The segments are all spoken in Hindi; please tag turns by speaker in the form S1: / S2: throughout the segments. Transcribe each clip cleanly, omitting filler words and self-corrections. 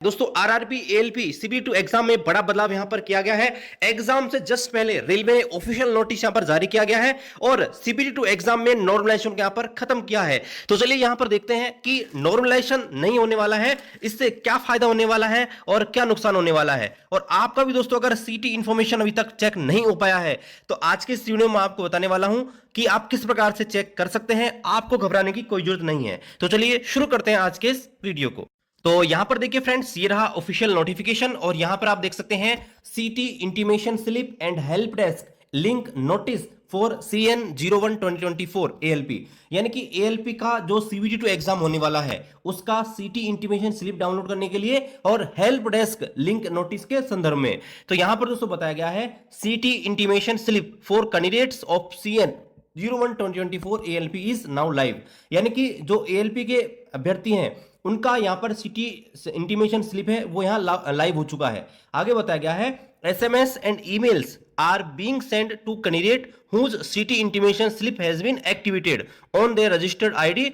S1: दोस्तों आरआरबी एएलपी सीबी2 एग्जाम में बड़ा बदलाव यहां पर किया गया है। एग्जाम से जस्ट पहले रेलवे ने ऑफिशियल नोटिस यहां पर जारी किया गया है और सीबी2 एग्जाम में नॉर्मलाइजेशन यहां पर खत्म किया है। तो चलिए यहां पर देखते हैं कि नॉर्मलाइजेशन नहीं होने वाला है, इससे क्या फायदा होने वाला है और क्या नुकसान होने वाला है। और आपका भी दोस्तों अगर सीटी इंफॉर्मेशन अभी तक चेक नहीं हो पाया है तो आज के इस वीडियो में आपको बताने वाला हूं कि आप किस प्रकार से चेक कर सकते हैं। आपको घबराने की कोई जरूरत नहीं है। तो चलिए शुरू करते हैं आज के इस वीडियो को। तो यहां पर देखिए फ्रेंड्स, ये रहा ऑफिशियल नोटिफिकेशन और यहां पर आप देख सकते हैं सीटी intimation slip and help desk link notice for CN01 2024 ALP, यानी कि ALP का जो CBT2 एग्जाम होने वाला है उसका सीटी इंटीमेशन स्लिप डाउनलोड करने के लिए और हेल्प डेस्क लिंक नोटिस के संदर्भ में। तो यहां पर दोस्तों बताया गया है सीटी intimation slip for candidates of CN01 2024 ALP is now live, यानी कि जो ALP के अभ्यर्थी हैं उनका यहां पर सिटी इंटीमेशन स्लिप है वो यहां लाइव हो चुका है। आगे बताया गया है SMS and emails are being send to candidate whose city intimation slip has been activated on their registered ID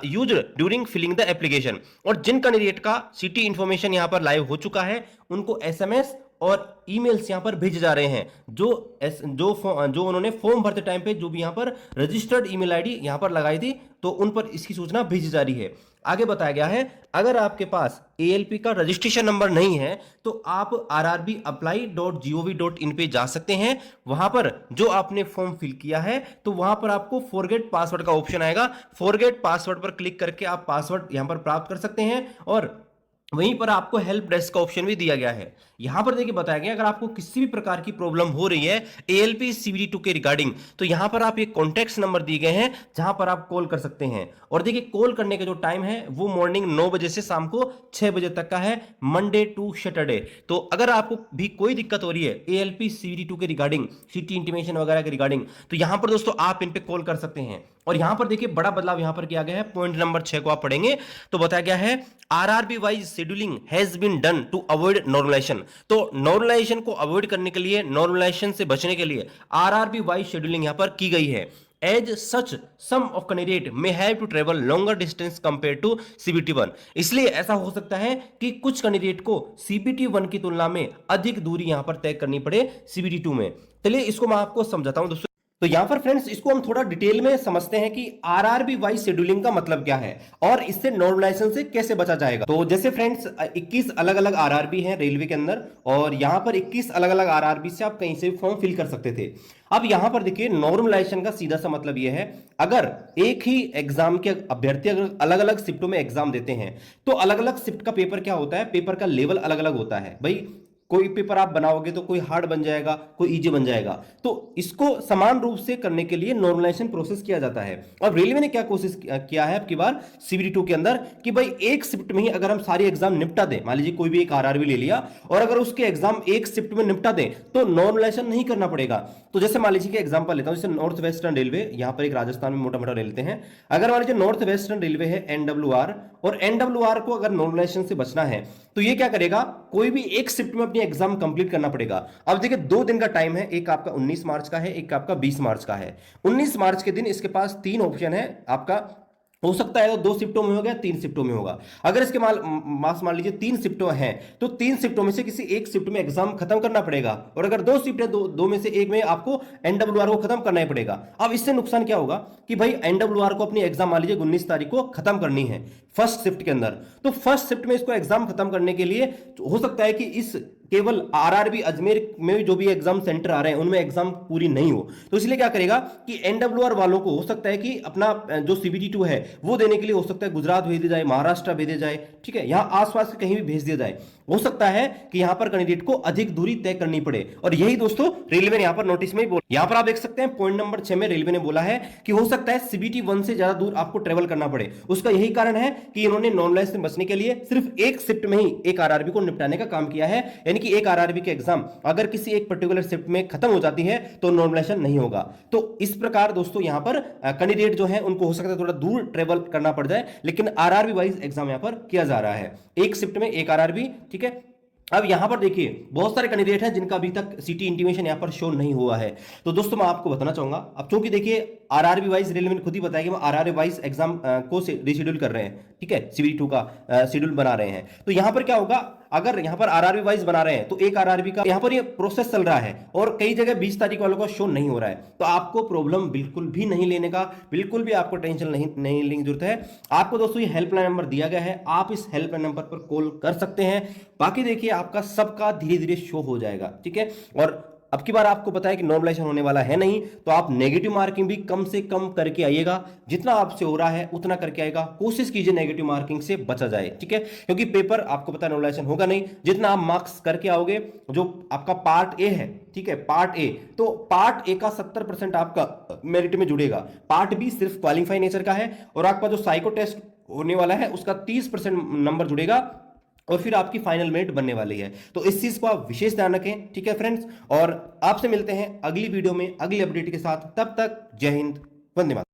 S1: used during filling the application। और जिन कैंडिडेट का सिटी इंफॉर्मेशन यहां पर लाइव हो चुका है उनको SMS और ईमेल्स यहां पर भेजे जा रहे हैं जो उन्होंने फॉर्म भरते टाइम पे जो भी यहां पर रजिस्टर्ड ईमेल आईडी यहां पर लगाई थी तो उन पर इसकी सूचना भेजी जा रही है। आगे बताया गया है अगर आपके पास ALP का रजिस्ट्रेशन नंबर नहीं है तो आप rrbapply.gov.in पे जा सकते हैं। वहां पर जो आपने फॉर्म फिल किया है तो वहां पर आपको फॉरगेट पासवर्ड का ऑप्शन आएगा। फॉरगेट पासवर्ड पर क्लिक करके आप पासवर्ड यहां पर प्राप्त कर सकते हैं और वहीं पर आपको हेल्प डेस्क का ऑप्शन भी दिया गया है। यहां पर देखिए बताया गया अगर आपको किसी भी प्रकार की प्रॉब्लम हो रही है ALP CBT2 के रिगार्डिंग तो यहां पर आप एक कॉन्टैक्ट नंबर दिए गए हैं जहां पर आप कॉल कर सकते हैं। और देखिए कॉल करने का जो टाइम है वो मॉर्निंग 9 बजे से शाम को 6 बजे तक का है, मंडे टू सैटरडे। तो अगर आपको भी कोई दिक्कत हो रही है ALP CBT2 के रिगार्डिंग, सिटी इंटीमेशन वगैरह के रिगार्डिंग, तो यहां पर दोस्तों आप इन पे कॉल कर सकते हैं। और यहां पर देखिए बड़ा बदलाव यहां पर किया गया है, पॉइंट नंबर 6 को आप पढ़ेंगे तो बताया गया है RRB wise scheduling has been done to avoid normalization. तो नॉर्मलाइजेशन को अवॉइड करने के लिए, नॉर्मलाइजेशन से बचने के लिए RRB वाइज शेड्यूलिंग यहां पर की गई है। As such some of candidate may have to travel longer distance compare to CBT1। इसलिए ऐसा हो सकता है कि कुछ कैंडिडेट को CBT1 की तुलना में अधिक दूरी यहां पर तय करनी पड़े CBT2 में। चलिए इसको मैं आपको समझाता हूं दोस्तों। तो यहां पर फ्रेंड्स इसको हम थोड़ा डिटेल में समझते हैं कि RRB वाइज शेड्यूलिंग का मतलब क्या है और इससे नॉर्मलाइजेशन से कैसे बचा जाएगा। तो जैसे फ्रेंड्स 21 अलग अलग RRB हैं रेलवे के अंदर और यहां पर 21 अलग अलग RRB से आप कहीं से भी फॉर्म फिल कर सकते थे। अब यहां पर देखिए नॉर्मलाइजेशन का सीधा सा मतलब यह है अगर एक ही एग्जाम के अभ्यर्थी अगर अलग अलग शिफ्टों में एग्जाम देते हैं तो अलग अलग शिफ्ट का पेपर क्या होता है, पेपर का लेवल अलग अलग होता है। भाई कोई पेपर आप बनाओगे तो कोई हार्ड बन जाएगा, कोई इजी बन जाएगा। तो इसको समान रूप से करने के लिए नॉर्मलाइजेशन प्रोसेस किया जाता है। और रेलवे ने क्या कोशिश किया है अब की बार CBT2 के अंदर कि भाई एक शिफ्ट में ही अगर हम सारी एग्जाम निपटा दें, मान लीजिए कोई भी एक RRB ले लिया और अगर उसके एग्जाम एक शिफ्ट में निपटा दें तो नॉर्मलाइजेशन नहीं करना पड़ेगा। तो जैसे मान लीजिए कि एग्जाम्पल लेता हूं, जैसे नॉर्थ वेस्टर्न रेलवे, यहां पर एक राजस्थान में मोटा मोटा ले लेते हैं। अगर मान लीजिए नॉर्थ वेस्टर्न रेलवे है NWR और NWR को अगर नॉर्मलाइजेशन से बचना है तो ये क्या करेगा, कोई भी एक शिफ्ट में अपनी एग्जाम कंप्लीट करना पड़ेगा। अब देखिए 2 दिन का टाइम है, एक आपका 19 मार्च का है, एक आपका 20 मार्च का है। 19 मार्च के दिन इसके पास 3 ऑप्शन है, आपका हो सकता है तो 2 शिफ्टों में हो गया, 3 शिफ्टों में होगा। अगर इसके मास मान लीजिए 3 शिफ्टों हैं तो 3 शिफ्टों में से किसी एक शिफ्ट में एग्जाम खत्म करना पड़ेगा। और अगर 2 शिफ्ट है, दो में से एक में आपको NWR को खत्म करना ही पड़ेगा। अब इससे नुकसान क्या होगा कि भाई NWR को अपनी एग्जाम मान लीजिए 19 तारीख को खत्म करनी है फर्स्ट शिफ्ट के अंदर, तो फर्स्ट शिफ्ट में इसको एग्जाम खत्म करने के लिए हो सकता है कि इस केवल RRB अजमेर में जो भी एग्जाम सेंटर आ रहे हैं उनमें एग्जाम पूरी नहीं हो। तो इसलिए क्या करेगा कि NWR वालों को हो सकता है कि अपना जो CBT2 है वो देने के लिए हो सकता है गुजरात भेज दिया जाए, महाराष्ट्र भेज दिया जाए, ठीक है, यहां आसपास कहीं भी भेज दिया जाए। हो सकता है कि यहां पर कैंडिडेट को अधिक दूरी तय करनी पड़े और यही दोस्तों रेलवे ने यहां पर नोटिस में ही बोला। यहां पर आप देख सकते हैं पॉइंट नंबर 6 में रेलवे ने बोला है कि हो सकता है CBT1 से ज्यादा दूर आपको ट्रेवल करना पड़े। उसका यही कारण है कि इन्होंने नॉर्मलाइजेशन से बचने के लिए सिर्फ एक शिफ्ट में ही एक RRB को निपटाने का काम किया है, यानी कि एक RRB के एग्जाम अगर किसी एक पर्टिकुलर शिफ्ट में खत्म हो जाती है तो नॉर्मलाइजेशन नहीं होगा। तो इस प्रकार दोस्तों यहां पर कैंडिडेट जो है उनको हो सकता है थोड़ा दूर ट्रेवल करना पड़ जाए, लेकिन RRB वाइज एग्जाम यहां पर किया जा रहा है। एक शिफ्ट में एक RRB, ठीक है, अब यहां पर देखिए बहुत सारे कैंडिडेट हैं जिनका अभी तक सिटी इंटीमेशन यहां पर शो नहीं हुआ है। तो दोस्तों मैं आपको बताना चाहूंगा, अब चूंकि देखिए आरआरबी वाइज रेलवे ने खुद ही बताया कि वो आरआरबी वाइज एग्जाम को रिशेड्यूल कर रहे हैं, ठीक है, सीबीटी 2 का शेड्यूल बना रहे हैं। तो यहां पर क्या होगा, अगर यहां पर आरआरबी वाइज बना रहे हैं तो एक आरआरबी का यहां पर ये प्रोसेस चल रहा है और कई जगह 20 तारीख वालों का शो नहीं हो रहा है, तो आपको प्रॉब्लम बिल्कुल भी नहीं लेने का, बिल्कुल भी आपको टेंशन नहीं लेने की जरूरत है। आपको दोस्तों ये हेल्पलाइन नंबर दिया गया है, आप इस हेल्पलाइन नंबर पर कॉल कर सकते हैं। बाकी देखिए आपका सबका धीरे धीरे शो हो जाएगा, ठीक है। और अब की बार आपको पता है कि नॉर्मलाइजेशन होने वाला है नहीं, तो आप नेगेटिव मार्किंग भी कम से कम करके आइएगा, जितना आपसे हो रहा है उतना करके आएगा, कोशिश कीजिए नेगेटिव मार्किंग से बचा जाए, ठीक है, क्योंकि पेपर आपको पता है नॉर्मलाइजेशन होगा नहीं, जितना आप मार्क्स करके आओगे, जो आपका पार्ट ए है, ठीक है, पार्ट ए, तो पार्ट ए का 70% आपका मेरिट में जुड़ेगा, पार्ट बी सिर्फ क्वालिफाई नेचर का है, और आपका जो साइको टेस्ट होने वाला है उसका 30% नंबर जुड़ेगा, और फिर आपकी फाइनल मेरिट बनने वाली है। तो इस चीज को आप विशेष ध्यान रखें, ठीक है फ्रेंड्स, और आपसे मिलते हैं अगली वीडियो में अगली अपडेट के साथ। तब तक जय हिंद, वंदे मातरम।